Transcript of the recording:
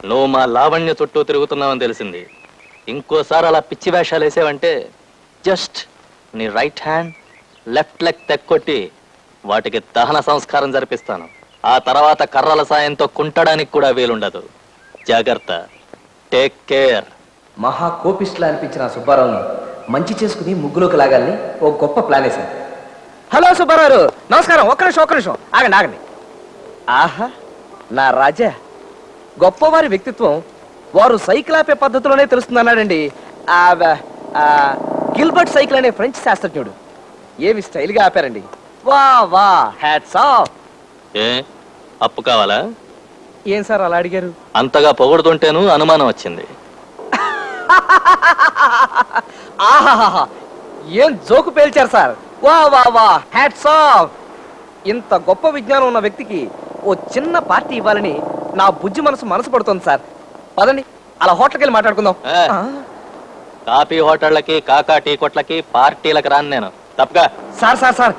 నువ్వు మా లావణ్య చుట్టూ తిరుగుతున్నావని తెలిసింది. ఇంకోసారి అలా పిచ్చి వేషాలు వేసావంటే జస్ట్ నీ రైట్ హ్యాండ్ లెఫ్ట్ లెగ్ తెక్కొట్టి వాటికి దహన సంస్కారం జరిపిస్తాను. ఆ తర్వాత కర్రల సాయంతో కుంటడానికి కూడా వీలుండదు. జాగ్రత్త. Take care. మహా కోపిస్టులా అనిపించిన సుబ్బారావుని మంచి చేసుకుని ముగ్గులోకి లాగాలని ఓ గొప్ప ప్లాన్ వేశాను. హలో సుబ్బారావు, నమస్కారం. ఒక్క నిమిషం ఆగండి. ఆహా, నా రాజా, గొప్పవారి వ్యక్తిత్వం వారు సైకిల్ ఆపే పద్ధతిలోనే తెలుస్తుందన్నాడండి గిల్బర్ట్ సైకిల్ అనే ఫ్రెంచ్ శాస్త్రజ్ఞుడు. ఏమి స్టైల్గా ఆపారండి. వా వా, హ్యాట్స్ ఆఫ్. ఏ అప్పు కావాలా? ఏం సార్ అలా అడిగారు? అంతగా పొగుడుతుంటేను అనుమానం వచ్చింది. ఆహాహా, ఏం జోకు పేల్చారు సార్. వా వా వా, హ్యాట్స్ ఆఫ్. ఇంత గొప్ప విజ్ఞానం ఉన్న వ్యక్తికి ఓ చిన్న పార్టీ ఇవ్వాలని నా బుజ్జి మనసు పడుతుంది సార్. పదండి, అలా హోటల్కి వెళ్ళి మాట్లాడుకుందాం. కాఫీ హోటళ్ళకి, కాకా టీ కొట్లకి, పార్టీలకు రాను నేను. తప్పగా. సార్